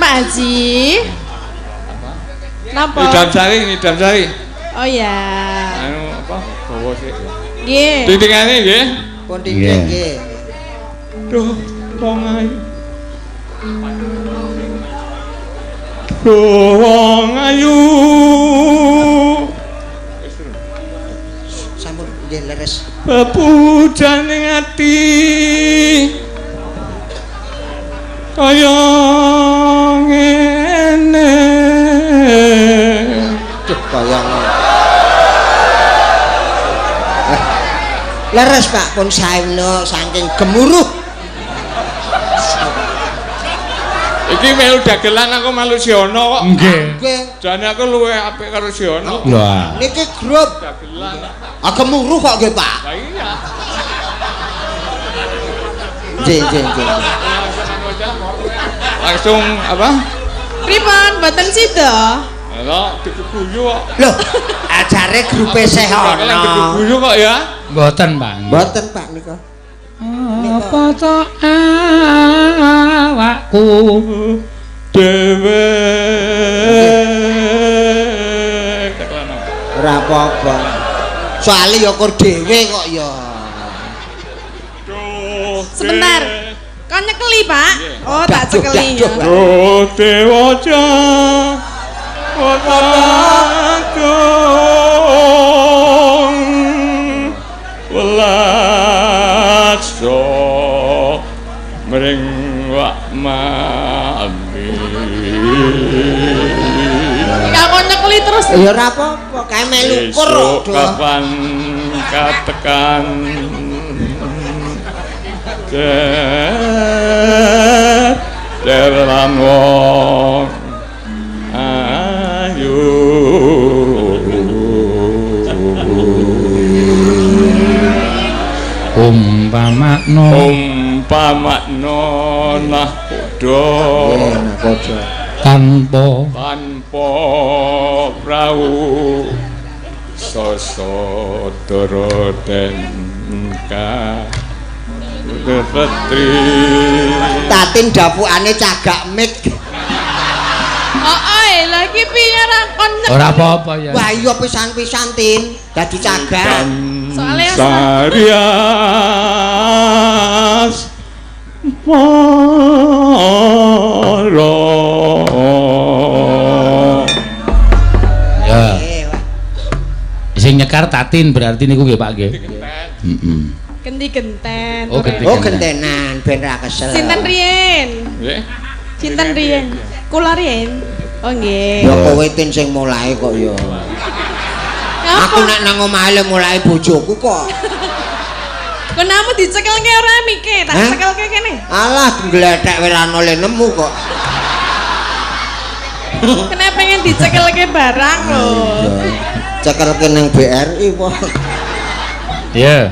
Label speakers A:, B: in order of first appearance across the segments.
A: Pak Haji. Napa?
B: Nidam Sari.
A: Oh ya.
B: Anu apa? Bawa sik.
A: Nggih.
B: Titingane nggih.
C: Pun titing nggih.
B: Duh, wong ayu. Wong ayu.
C: Sampun nggih leres.
B: Pepujaning ati. Kaya ngene.
C: Duh kaya leres Pak pun saeno saking gemuruh.
B: Iki melu dagelan aku malu Siono kok.
C: Nggih.
B: Jane aku luwih apik karo Siono.
D: Lah.
C: Niki grup
B: Dagelan.
C: gemuruh kok nggih Pak.
B: Lah iya.
C: Nggih.
B: Langsung apa?
A: Pripun mboten sida?
B: Lho, diguyu kok.
C: Loh, ajare grupe seh
B: Dagelan
C: ana.
B: diguyu kok ya.
D: Mboten, Pak.
C: Mboten Pak nika.
D: Apa to awakku
B: Dewe.
C: Ora apa-apa. Soale ya kur dhewe kok ya.
A: Sebentar. Kon nyekeli, Pak? Oh, tak cekeli ya.
B: Oh, dewaja. Wadakung. Welaso. Mring wak mami.
A: Iki kon nyekeli terus.
C: Ya ora apa-apa, kae melu ukur
B: Esok kapan katekan Derelan wong ayu umpamakno nah padha tanpa prau sosodoro den ka petri
C: Tatin dapukane cagak mik.
A: Lha iki piye ra kon
D: ora apa-apa ya.
C: Wah iya pisan-pisan Tin, dadi cagak.
A: Soale
B: Sarias Moro
D: Ya. Sing nyekar Tatin berarti niku nggih Pak nggih. Heeh.
A: Genti genten.
D: Oh, genti.
C: Oh gentenan ben ra kesel.
A: Sinten riyen?
B: nggih
A: Sinten riyen? Kula riyen. Oh nggih.
C: Ya kowe Tin sing mulai kok ya. Aku nek nang omahe le mulai bojoku kok.
A: Kenamu dicekelke ora mikir, tak cekelke kene.
C: Alah glethek wis ora oleh nemu kok.
A: Kena pengen dicekelke barang lho.
C: Cekelke nang BRI po.
D: Ya.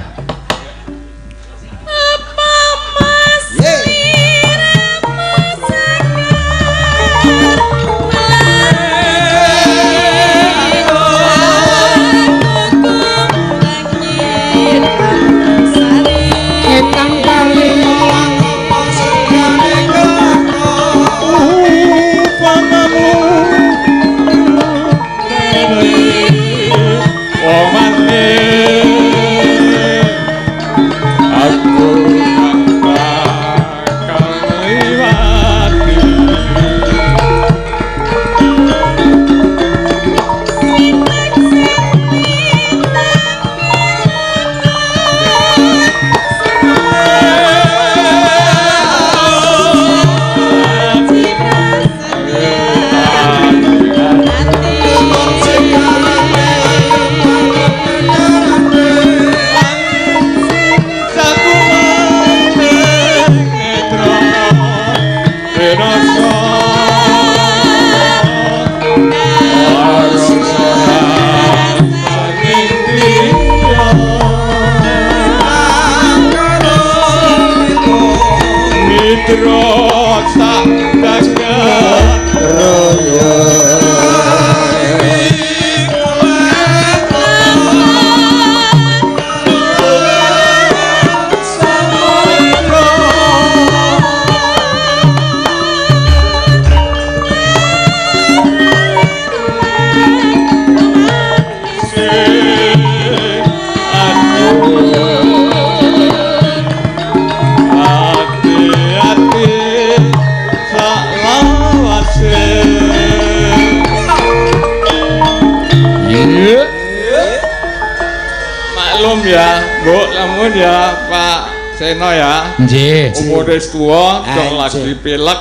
A: Apa Mas?
B: ya, Bu, lamun ya Pak Seno ya.
D: Nggih.
B: Umur wis tuwa, dong
C: Anjir.
B: lagi pilek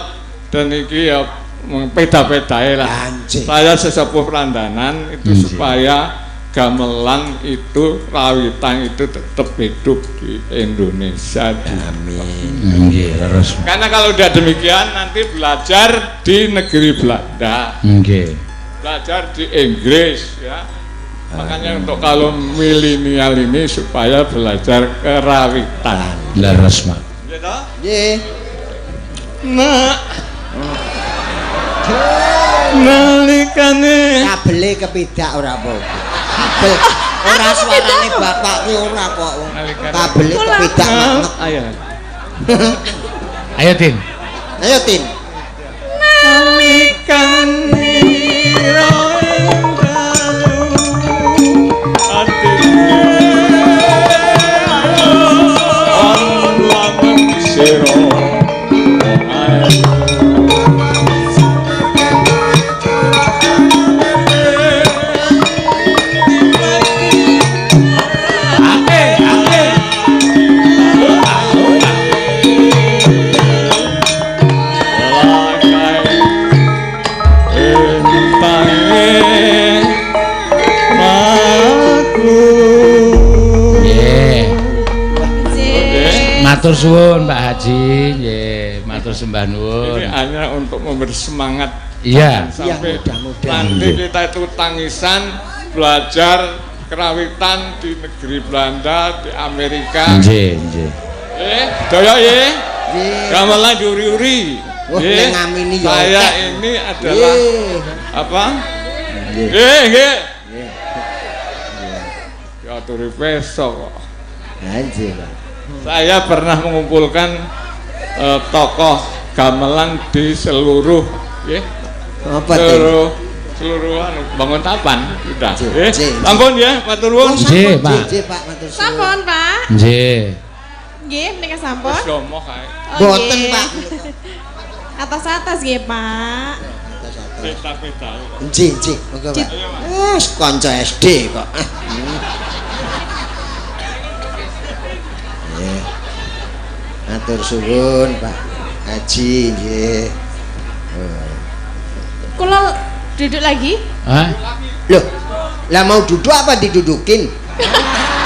B: dan iki ya peda-pedae lah.
C: Anjir.
B: Saya sesepuh Prandanan itu
D: Anjir.
B: supaya gamelan itu rawitan itu tetap hidup di Indonesia.
C: Amin.
D: Nggih, leres.
B: Karena kalau udah demikian nanti belajar di negeri Belanda,
D: Nggih.
B: belajar di Inggris ya. Makanya untuk kalau milenial ini supaya belajar kerawitan.
D: Leres, Mak.
B: Gitu?
C: Nggih.
B: Nak. Nalikane
C: Kabele kepidak ora apa-apa. Kabel ora suarane bapak ki ora kok. Kabele kepidak nek.
B: ayo.
D: Ayo, Tin.
C: Ayo Tin.
B: Nalikane
D: Matur suwun Pak Haji, nggih, matur sembah nuwun.
B: Ini hanya untuk memberi semangat
D: Iya.
B: sampai
C: mudah-mudahan.
B: nanti kita itu tangisan belajar kerawitan di negeri Belanda, di Amerika.
D: Nggih, nggih.
B: Daya ya,
C: Nggih.
B: gamelan diuri-uri.
C: Wah, ning ngamini ya
B: Saya
C: akeh.
B: ini adalah
C: Nggih.
B: apa?
C: Nggih.
B: Nggih. Ya turi besok kok.
C: Anjir, Pak.
B: Saya pernah mengumpulkan tokoh gamelan di seluruh ya,
C: Apa Tin?
B: seluruh bangun tapan sudah.
C: Cik.
B: Ampun ya, matur nuwun.
D: Nggih, Pak.
C: Nggih, Pak, matur suwun.
A: Sampun, Pak.
D: Nggih.
A: Nggih, menika sampun.
B: Wis domo kae.
A: Oh,
C: Boten,
A: nggih.
C: Pak.
A: Atas-atas nggih, Pak.
B: Peta-peta.
C: Nggih, nggih. Monggo, Pak. Wes kanca SD kok. Nggih. Matur suwun, Pak Haji, nggih.
A: Kula duduk lagi.
D: Hah?
C: Loh, lah mau duduk apa didudukin?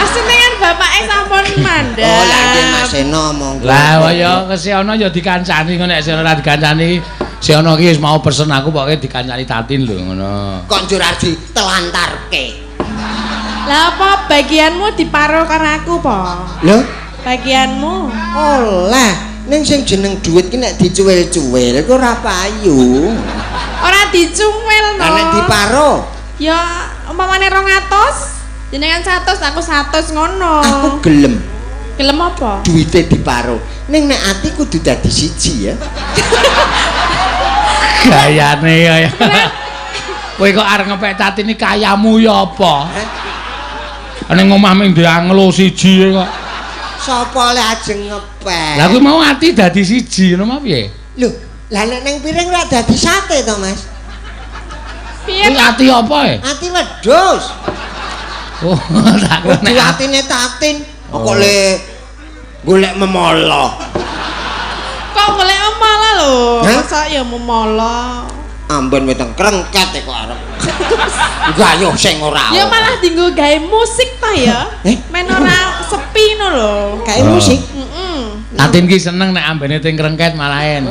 A: Asline kan bapake sampun mandhap.
C: Oh, lah nggih Mas Eno monggo.
D: Lah kaya kesiono ya dikancani kok nek ora dikancani Siono ki wis mau pesen aku pokoke dikancani Tatin lho ngono.
C: Kok njur arep ditelantarke.
A: Lah apa bagianmu diparo karo aku, Po?
C: Lho,
A: Bagianmu.
C: oleh ning sing jeneng dhuwit ki nek dicuwil-cuwil iku ora payu.
A: Ora dicumil no.
C: Lah nek diparo,
A: Ya umpamane 200, jenengan 100, aku 100 ngono.
C: aku gelem
A: Gelem apa?
C: duwite diparo. Ning nek ati kudu dadi siji ya.
D: Gayane kaya. Kowe kok arep ngepek Tatin iki kayamu ya apa? Ning omah ming dianglo siji kok.
C: Sapa le ajeng ngepek?
D: Lah kuwi mau ati dadi siji ngono mah piye?
C: Lho, lah nek ning piring ora dadi sate to, Mas?
A: Piye?
D: Kuwi ati apa e?
C: Ati wedhus.
D: Oh, tak kira
C: Kudu
D: nek
C: atine Tatin. Kok le golek memolo.
A: Kok golek malah lho.
C: Hah?
A: Masa ya memolo.
C: Ambon weteng krengket kok arep. Gayuh sing ora.
A: Ya malah dinggo gawe musik ta ya. Men ora sepi no lho.
C: Kae musik.
D: Tatin ki seneng nek ambene ting krengket malahen.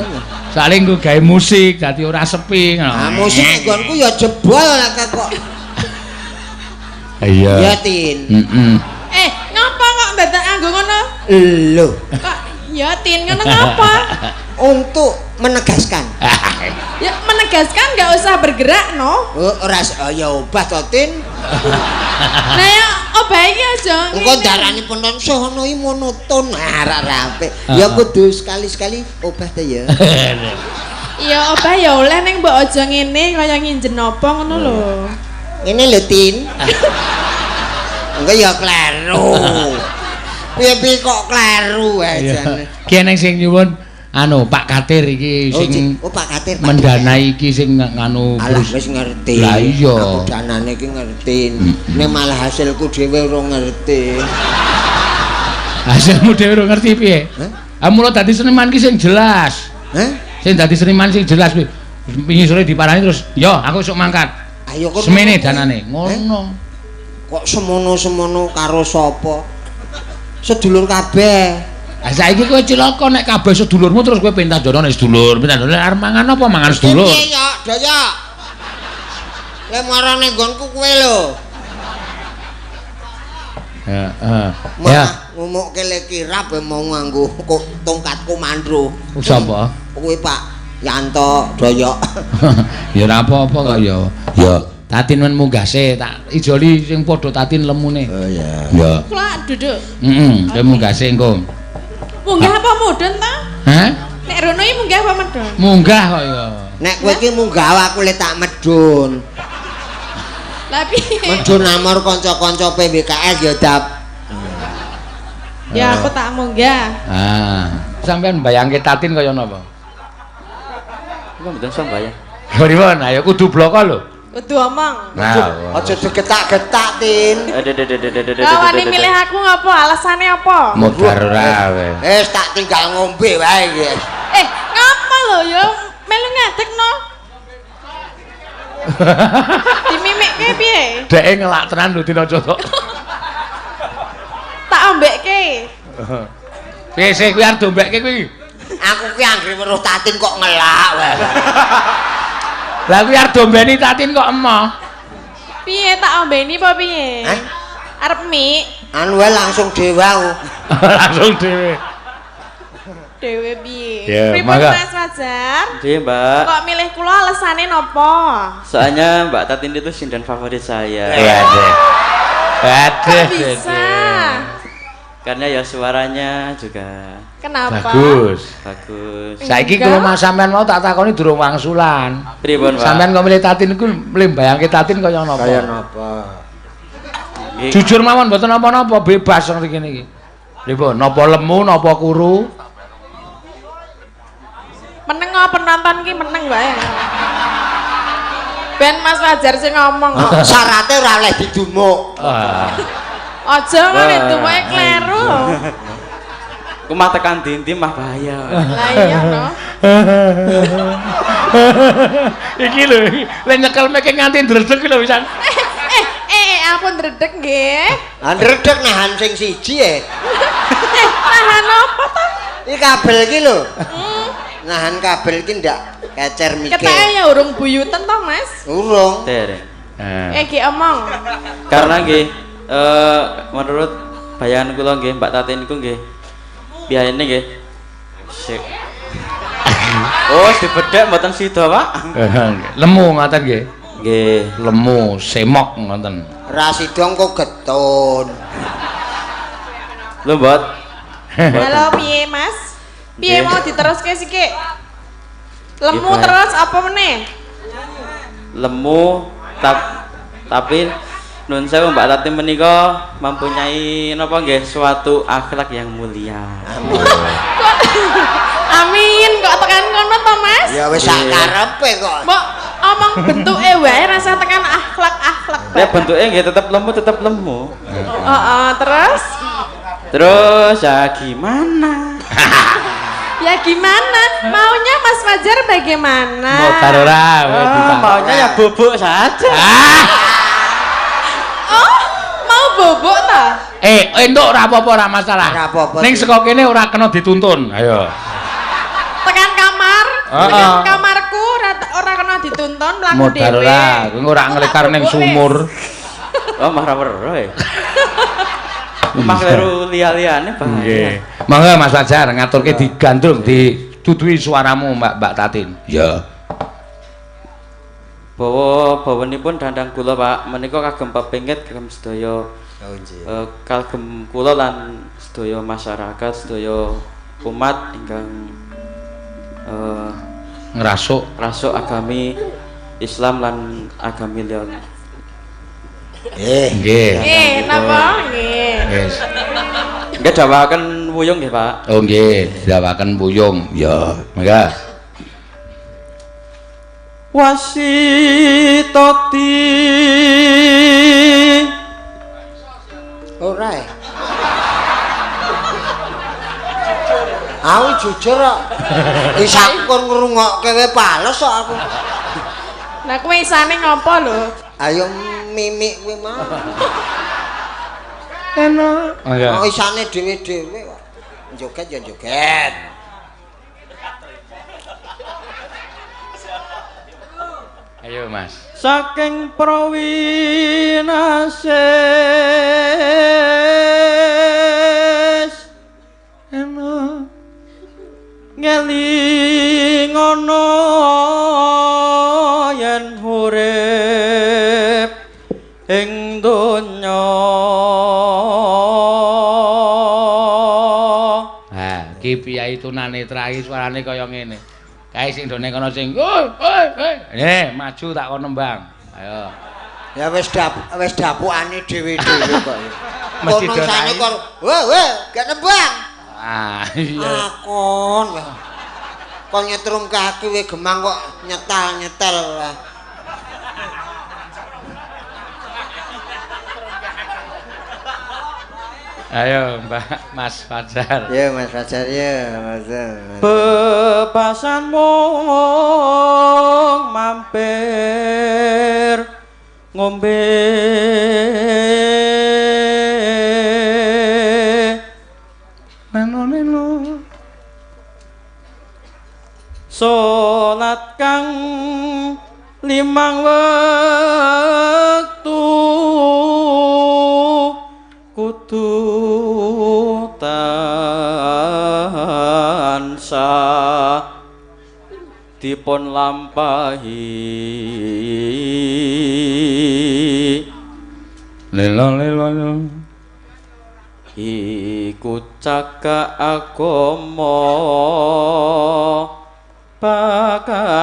D: Soale nggo gawe musik dadi ora sepi ngono.
C: Ah musik nek nggonku ya jebol lah kok.
D: Iya.
C: Ya Tin.
A: Ngapa kok dadak anggo ngono?
C: Lho,
A: Kok ya Tin ngono ngapa?
C: untuk menegaskan.
A: Ya menegaskan nggak usah bergerak no.
C: Oh, ora ya obah to Tin.
A: Nah ya obah iki aja.
C: Engko darani penonton sono iki monoton arek rape. Ya kudu sekali-sekali obah to ya.
A: Iya obah ya oleh ning mbok aja ngene kaya nginjen apa ngono lho.
C: Ngene lho Tin. Engko ya kleru. Piye kok kleru ae jane.
D: Ki ning sing nyuwun anu Pak Katir iki sing
C: Pak Katir
D: mendanai iki sing nganu
C: alah wis ngerti.
D: Lah iya.
C: Aku danane iki ngerti. Nek malah hasilku dhewe ora ngerti.
D: Hasilmu dhewe ora ngerti piye? Mula dadi seniman ki sing jelas. Sing dadi seniman sing jelas kuwi. Wingi sore diparani terus, "Yo, aku esuk mangkat."
C: Ayo kok
D: semene danane. Ngono.
C: Kok semono-semono karo sapa? Sedulur kabeh.
D: Lah saiki kowe cilaka nek kabeh sedulurmu terus kowe pentas jono nek sedulur, pentas jono arep mangan apa mangan sedulur.
C: Piye ya, Daya? Lek marane nggonku kowe lho. Ya. Ngumukke le kirap mau nganggo tongkatku mandro.
D: Sapa?
C: Kowe Pak Yanto Daya.
D: Ya ora apa-apa kok ya. Ya, tatin men munggase tak ijoli sing padha tatin lemune.
C: Oh iya.
D: Ya.
A: Kula duduk.
D: Kowe munggase engko.
A: Munggah apa mudun ta?
D: Hah?
A: Nek rono iki munggah apa medun?
D: Munggah kok ya.
C: Nek kowe iki munggah aku le tak medun.
A: Lah piye?
C: Medun amor kanca-kanca PBKS ya dap.
A: Ya aku tak munggah.
D: Sampeyan mbayangke tatin kaya napa?
E: Kok mboten sambayang.
D: Pripun? Ayo kudu bloko lho.
A: Kudu omong.
D: Nah,
C: Aja digetak-getak, Tin.
A: Lah wani milih aku ngapa? Alasane apa?
D: modar ora wae.
C: Wis tak tinggal ngombe wae iki.
A: Ngapa lho ya melu ngedekno? Dimimikke piye?
D: Deke ngelak tenan lho dina cocok.
A: Tak ombekke.
D: Piye sih kuwi arep dombekke kuwi?
C: Aku ki anggere weruh tatin kok ngelak wae.
D: Lah kuwi arep dombeni tatin kok emoh.
A: Piye tak ombeni apa piye? Arep mie.
C: Anu wae langsung dhewe aku.
D: Langsung dhewe.
A: Dewe piye?
D: Ya,
A: Pripun
D: mangga.
A: Mas Fajar?
E: Nggih, Mbak.
A: Kok milih kula alasane napa?
E: Soalnya Mbak Tatin itu sinden favorit saya.
D: Waduh.
A: Kok bisa?
E: Karena ya suaranya juga
A: Kenapa?
D: Bagus.
E: bagus.
D: Saiki kalau Mas sampean mau tak takoni durung wangsulan.
E: Pripun, Pak?
D: Sampean kok milih tatin iku milih bayangke tatin kaya napa?
C: Kaya napa?
E: Nggih.
D: Jujur mawon mboten napa-napa, bebas nang kene iki. Pripun? Napa lemu, napa kuru?
A: Meneng apa penonton ki meneng wae. Ben Mas Fajar sing ngomong kok.
C: Syaratnya ora oleh didumuk.
A: Aja ngene duwe kleru.
E: Ku mah tekan dinti mah bahaya.
A: Lah iya no.
D: Iki lho, lek nyekel meke nganti ndredeg lho pisan.
A: Ampun ndredeg nggih.
C: Ndredeg nahan sing siji
A: Nahan apa to?
C: Iki kabel iki lho. Nahan kabel iki ndak kecer mikir.
A: Ketake ya urung buyuten to, Mas?
C: Urung.
E: Dereng.
A: Ki omong.
E: Karena nggih menurut bayangan kula nggih Mbak Tatin niku nggih biyayane nggih sik. Oh, dibedhek mboten sida, Pak.
D: Lemu ngoten nggih.
E: Nggih.
D: Lemu, semok ngoten.
C: Ra sidong kok getun.
E: Lho, Mbot.
A: Halo piye, Mas? Piye mau diteruske sik? Lemu
E: Iya,
A: terus apa meneh?
E: Lemu tapi nun sewu Mbak Tatin menika mempunyai napa nggih suatu akhlak yang mulia.
A: Amin, kok tekan ngono to, Mas?
C: Ya wis sak karepe kok.
A: Mbok omong bentuke wae rasa tekan akhlak-akhlak.
E: Ya bentuknya nggih tetap lemu.
A: Terus?
E: Terus ya gimana?
A: Ya gimana? Maunya Mas Fajar bagaimana?
D: Modar ora wis
E: Maunya ya bubuk saja.
A: Oh, mau bobok ta?
D: Entuk ora apa-apa ora masalah.
C: Ora apa-apa.
D: Ning saka kene ora kena dituntun. Ayo.
A: Tekan kamar, tekan kamarku ora kena dituntun mlaku
D: Modar
A: dhewe.
D: ora, kowe ora nglekar ning sumur.
E: Oh, marah weruh ya. Mah kleru liya-liyane bahaya.
D: Nggih. Monggo Mas Fajar ngaturke digandrung ditutui suaramu Mbak Tatin. Ya.
E: Bawa-bawanipun dandang kula Pak, menika kagem pepingit kagem sedaya kagem kula lan sedaya masyarakat, sedaya umat ingkang
D: Ngrasuk.
E: agami Islam lan agami liya.
D: Nggih.
A: Napa? Nggih.
D: Wis.
E: Nggih dawaken didhawaken wuyung nggih, Pak.
D: Oh nggih, didhawaken wuyung. Ya, mangga.
E: Wasitoti
C: Ora. Aku jujur kok. Wis aku kon ngrungokke wae pales kok aku.
A: Lah kowe isane ngopo lho?
C: Ayo mimik kuwi mah.
D: Oh ya.
C: Oh isane dhewe-dhewe kok. Joget ya joget.
D: Ayo Mas.
E: saking prawinasis eno ngelingono yen urip ing donya.
D: Ha, ki piyai tunanetra iki suarane kaya ngene. Kae sing done kono sing maju tak kono nembang. Ayo.
C: Ya wis dapukane dhewe-dhewe kok.
D: Mesti
C: Kono
D: dorai.
C: sane kok, weh, gak nembang.
D: Ah, iya.
C: Akon weh. Kok nyetrum kaki we gemang kok nyetel lah.
D: Ayo Mbak Mas Fajar.
C: Ya Mas Fajar ya, Mas.
E: Bebasan mung mampir ngombe
D: Neno.
E: salat kang limang wektu kudu tansah dipun lampahi
D: Lelo.
E: iku cakak agama bakar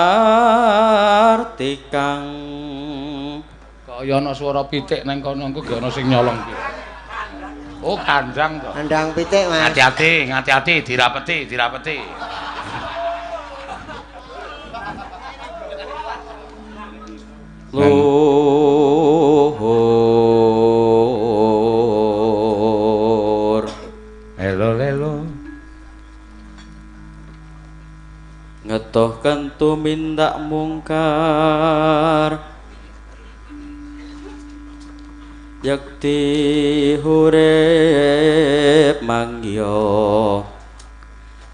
E: tikang.
D: Kok ya ana swara pitik nang kono engko ge ana sing nyolong ki. Oh, kandang to.
C: Andang pitik Mas.
D: Hati-hati, dirapeti.
E: Luhur
D: Lelo.
E: ngetohkan tumindak mungkar yakti hurip mangyo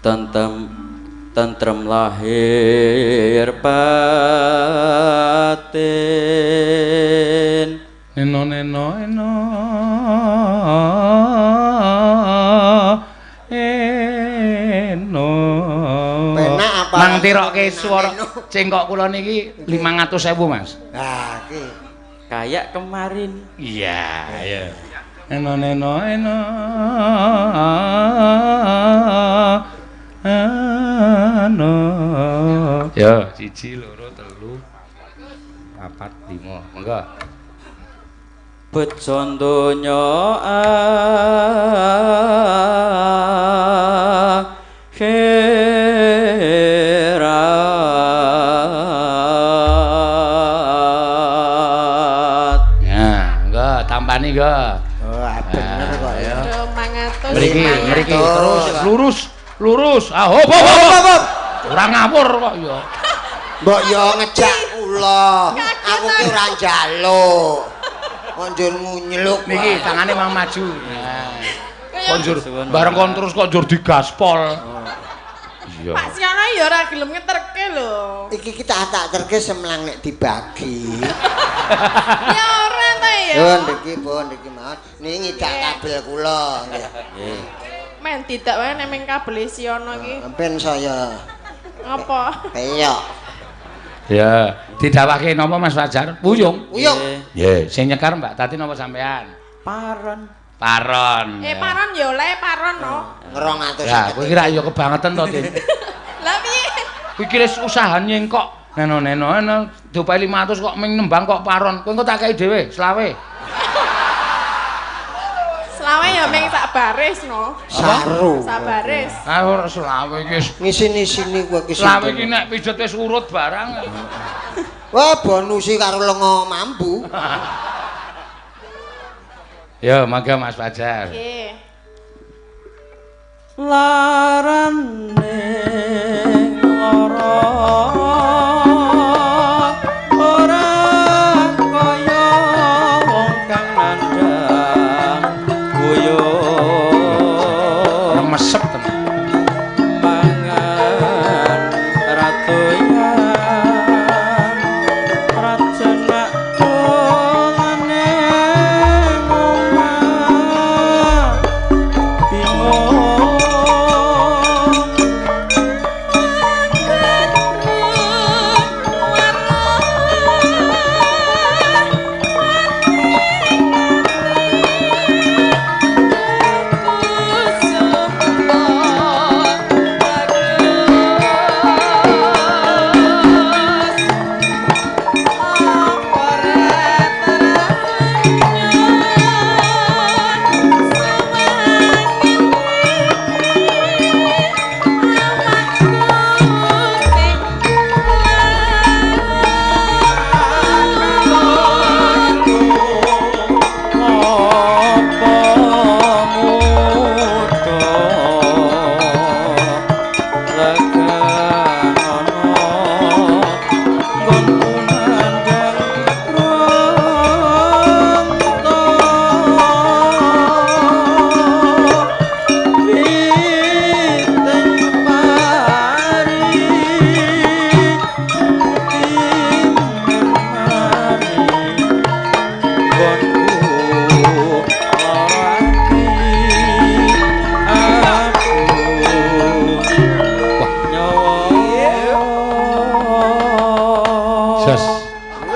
E: tentrem lahir batin.
D: Eno.
C: Penak apa?
D: Mang tirokke swara cengkok kula niki 500.000 Mas.
C: Ah, iki.
E: Kayak kemarin.
D: Iya. Eno. Ya, 1, 2, 3, 4, 5. Monggo.
E: Bejo donya akhirat.
D: Ya, enggak tampani enggak.
C: Oh, bener kok ya.
A: Yo 500.
D: Mriki terus lurus. Ah, hop. Ora ngawur kok ya.
C: Mbok yo ngejak kula. Aku ki ora njaluk. Kok njur nyeluk.
D: Niki tangane mang maju. Nah. Konjur bareng kon terus kok njur digaspol. Iya.
A: Pak Siono ya ora gelem ngeterke lho.
C: Iki kita tak terke semlang nek dibagi.
A: Ya ora ta ya.
C: Yo ndiki mawon. Niki ngidak kabel kula nggih.
A: Men tidak wae nek ming kabel Siono iki.
C: Sampeyan saya
A: Apa?
C: peyok.
D: Ya, didhawake napa Mas Fajar? Wuyung.
C: Uyung.
D: Nggih, sing nyekar Mbak Tati napa sampean?
E: Paron.
D: Paron.
A: Paron ya oleh paron no.
C: 250.
D: Ya, kowe kira ya kebangetan to, Tin.
A: Lah piye?
D: Kowe iki wis usaha nyengkok. Neno, diopae 500 kok ming nembang kok paron. Kowe engko tak kei dhewe, selawe.
A: Selawe Selawe ya ming sak baris no.
C: Saru.
A: Sak baris.
D: Ah ora selawe iki.
C: Ngisini-sini kowe iki.
D: Selawe iki nek pijet wis urut barang.
C: Wah, bonusi karo lenga mambu.
D: Ya, mangga Mas Fajar.
A: Nggih.
E: larane lara ora kaya wong kang nandhang guyub
D: Mesep tenan.
E: mangan ratoyan rajanak dolane omah bingung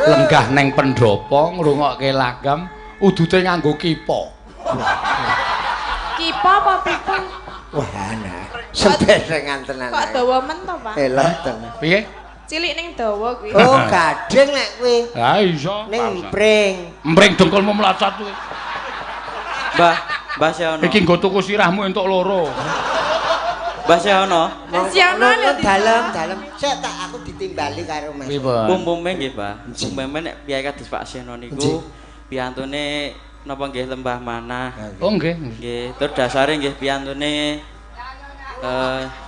D: Lenggah neng pendopo ngrungokke lagam udute nganggo kipa.
A: Kipa apa pipa?
C: Wah, nah. Sembesengan tenan.
A: Kok dawa men to, Pak?
C: Elok tenan.
D: Piye?
A: Cilik ning dawa kuwi.
C: Oh, gading nek kowe.
D: Ha iso.
C: Ning mpring.
D: Mpring dengkulmu mlacat kuwi.
E: Mbah Siono
D: Iki nggo tuku sirahmu entuk loro.
E: Mbah Siono
A: Siono lho
C: Dalem. Sik tak aku ditimbali karo Mas.
E: umume nggih Pak umume nek piyai kados Pak Siono niku piyantune napa nggih lembah manah
D: Oh nggih.
E: nggih tur dasare nggih piyantune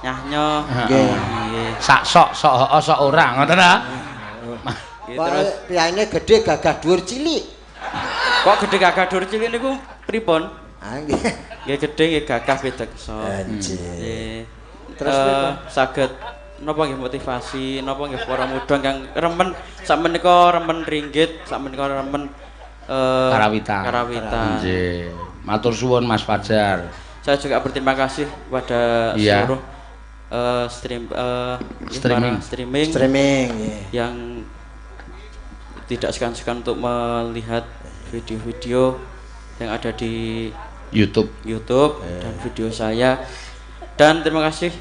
E: nyahnya
C: Nggih.
D: Sak sok hoo sok ora ngoten ta?
E: nggih
C: Kok
E: terus
C: piyaine gedhe gagah dhuwur cilik.
E: kok gedhe gagah dur cilik niku pripun
C: Ah nggih.
E: nggih gedhe nggih gagah bedeksa
C: Anjir.
E: nggih
C: Terus
E: saged napa nggih motivasi napa nggih para mudhang kang remen sakmenika remen ringgit sakmenika remen
D: Karawitan. Nggih. Matur suwun Mas Fajar.
E: Saya juga berterima kasih kepada
D: Iya.
E: seluruh streaming
C: Streaming.
E: yang tidak segan-segan untuk melihat video-video yang ada di YouTube dan video saya. Dan terima kasih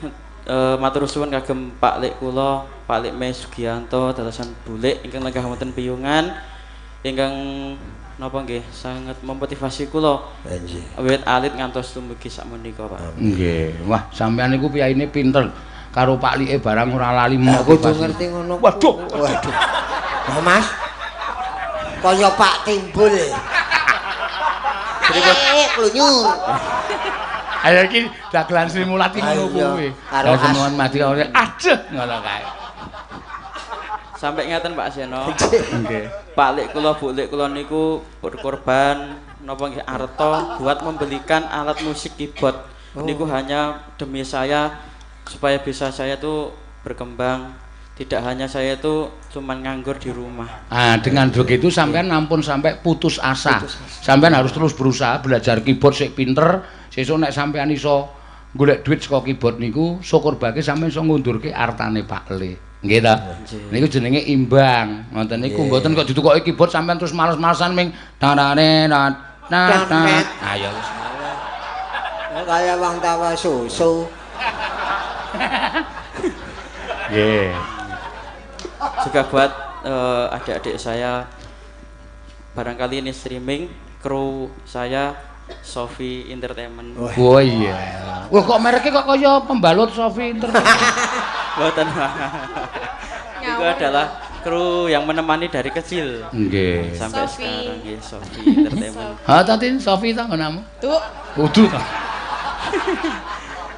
E: matur suwun kagem Pak Lek kula, Pak Lek Mes Sugiyanto dadosan bulik ingkang lenggah wonten piyungan ingkang napa nggih sangat memotivasi kula.
C: Anjir.
E: Awit alit ngantos dumugi sakmenika, Pak.
D: Nggih. Wah, sampean niku piyaine pinter. Karo Pak Like barang ora lali
C: Aku
D: motivasi.
C: kudu ngerti ngono.
D: Waduh.
C: Nah, Mas. Kaya Pak Timbul. Klunyur.
D: Ayo iki dagelan Sri Mulati ngono kuwi.
C: Karo
D: semuan mati karo aduh ngono kae.
E: Sampai ngeten Pak Seno.
D: Nggih.
E: Pak Lek kula, Bu Lek kula niku berkorban napa nggih arta buat membelikan alat musik keyboard. Niku hanya demi saya supaya bisa saya tuh berkembang. Tidak hanya saya tuh cuman nganggur di rumah.
D: Ah, dengan begitu sampean ampun sampai putus asa. Sampean harus terus berusaha belajar keyboard sik pinter. Sesuk nek sampean iso golek duit saka keyboard niku, syukur bae sampean iso ngundurke artane Pak Le. Nggih ta? Niku jenenge imbang. Ngoten niku mboten kok ditukoki keyboard sampean terus males-malesan ming tanane nat. Ayo wis.
C: Kaya wong tawa susu.
D: Nggih.
E: Juga buat adik-adik saya barangkali ini streaming kru saya Sofi Entertainment.
D: Oh iya. Wah kok mereknya kok kaya pembalut Sofi Entertainment.
E: Mboten. Itu adalah kru yang menemani dari kecil.
D: Nggih.
E: Sampai
A: Sofi.
E: sekarang nggih Sofi Entertainment.
D: Ha tadi Sofi ta nggonamu?
A: Tuh,
D: Kudu ta.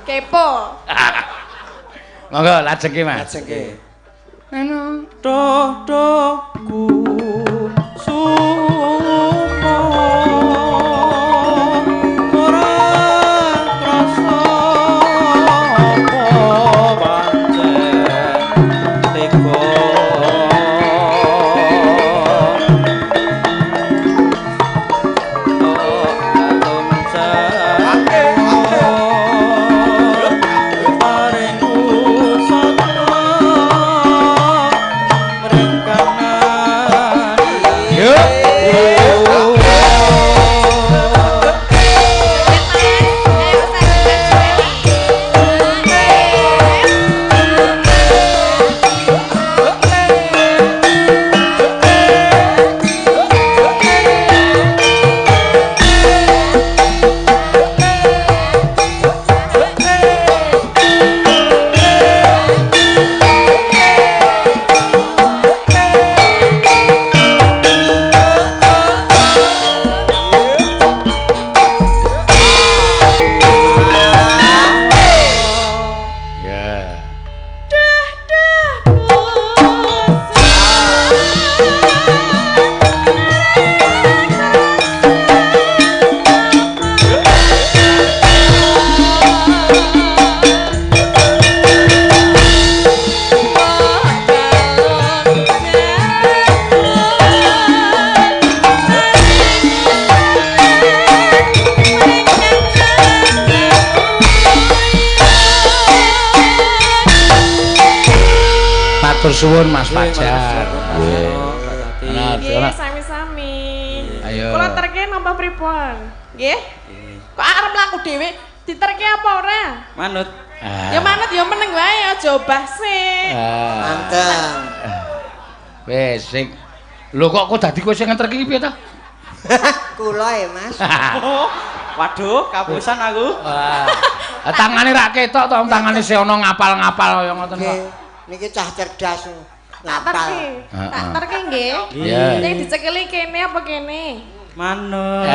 A: kepo.
D: Monggo lajengke Mas.
C: Lajengke.
D: Eno.
E: Dodoku sumo ora krasa apa pancen tega
D: Matur suwun Mas Fajar.
A: Nggih, sami-sami.
D: Ayo.
A: Kula terke napa pripun? Nggih. Kok arep laku dhewe diterke apa ora?
E: manut.
A: Ya manut ya meneng wae aja obah sih.
C: Manteng.
D: Wis sing lho kok dadi kowe sing ngeterki iki piye ta?
C: Kula ya, Mas.
E: Waduh, kapusan aku.
D: Wah. Tangane rak ketok to, tangane sing ana ngapal-ngapal kaya ngoten kok.
C: Nggih, niki cah cerdas
A: Tak
C: ngapal.
A: terke. Tak terke nggih.
D: Iya.
A: Sing dicekeli kene apa kene?
E: Manut.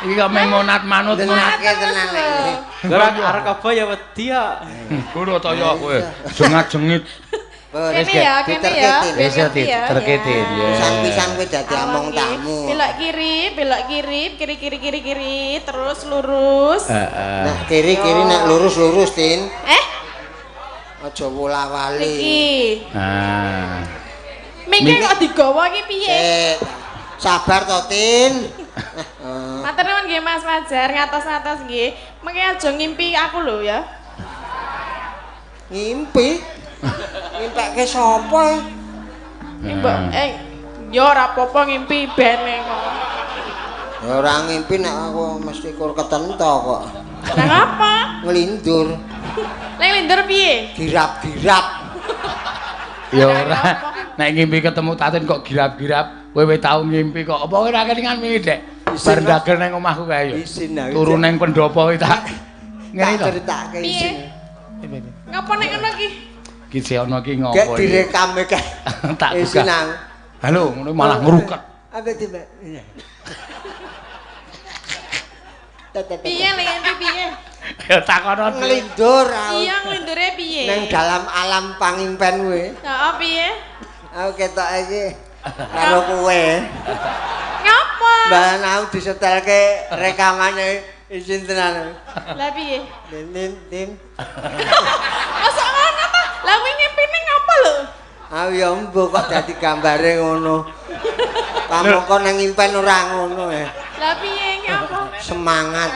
D: Iki kok mengonat manut munat.
C: Denake tenan iki.
E: Ora arek apa ya wedi ya.
D: Kulo to ya kowe. Jengak-jengit.
A: Kene ya, kene ya.
D: Wis ya diterketin ya.
C: Pisan-pisan kowe dadi among tamu.
A: Belok kiri, kiri, terus lurus.
C: Nah, kiri-kiri nek lurus-lurus, Tin. Aja
A: Iki.
C: wola-wali.
A: Mingke kok digawa iki piye?
C: Sabar to, Tin.
A: Matur nuwun nggih Mas Fajar, ngatos-ngatos nggih. Mengke aja ngimpi aku lho ya.
C: Ngimpi. Ngimpake sapa?
A: Mbok ya ora apa-apa ngimpi bene kok.
C: Ya ora ngimpi nek aku mesti kur ketento kok.
A: Nang apa?
C: Nglindur,
A: Nang lindur piye?
C: girap-girap.
D: Ya ora. Nek ngimpi ketemu Tatin kok girap-girap. Kowe tau ngimpi kok. Apa kowe ora kelingan wingi, Dek? Bar ndagel nang omahku kae ya.
C: Isin aku.
D: Turu nang pendopo iki tak ngene to.
C: Critakake
A: Piye?
C: isin.
A: Ngapa nek ngono iki?
D: Ki sik ana ki ngopo
C: Gek
D: iki?
C: direkam iki.
D: Tak
C: Isin
D: buka.
C: aku.
D: Halo, ngono malah ngruket.
C: Apa di Mbak?
A: Piye nek ngimpi piye?
D: Ya takono.
C: Nglindur aku.
A: Iya nglindure piye?
C: Nang dalam alam pangimpen kowe.
A: Heeh, piye?
C: Aku ketok iki karo kowe.
A: Ngapa?
C: Mbak aku disetelke rekamane isin tenan.
A: Lah piye?
C: Tin.
A: Masa ngono ta? Lah wingi ngimpine ngapa lho?
C: Aku ya mbok kok dadi gambare ngono. Pamongko nang impen ora ngono ya.
A: Lah piye ngapa?
C: Semangat.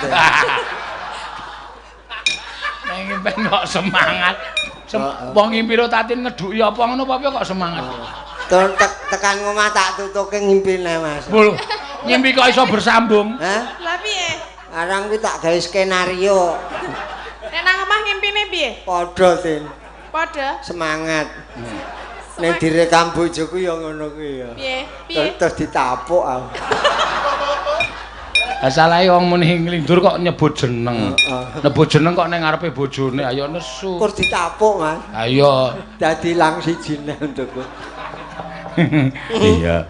D: Nang ngimpen kok semangat. Wong ngimpi ro Tatin ngeduki apa ngono apa kok semangat.
C: Tur tekan omah tak tutuke ngimpine Mas.
D: Lho, ngimpi kok iso bersambung.
C: Hah?
A: Lah piye?
C: Arang kuwi tak gawe skenario.
A: Nek nang omah ngimpine piye?
C: Padha Tin.
A: Padha.
C: Semangat. Nek direkam bojoku ya ngono kuwi ya.
A: Piye? Piye?
C: Terus ditapuk aku.
D: Asalahe wong muni nglindur kok nyebut jeneng. Nyebut jeneng kok ning ngarepe bojone ayo nesu.
C: Kur ditapuk, Mas.
D: Ayo.
C: Dadi lang sijine untukku.
D: Iya.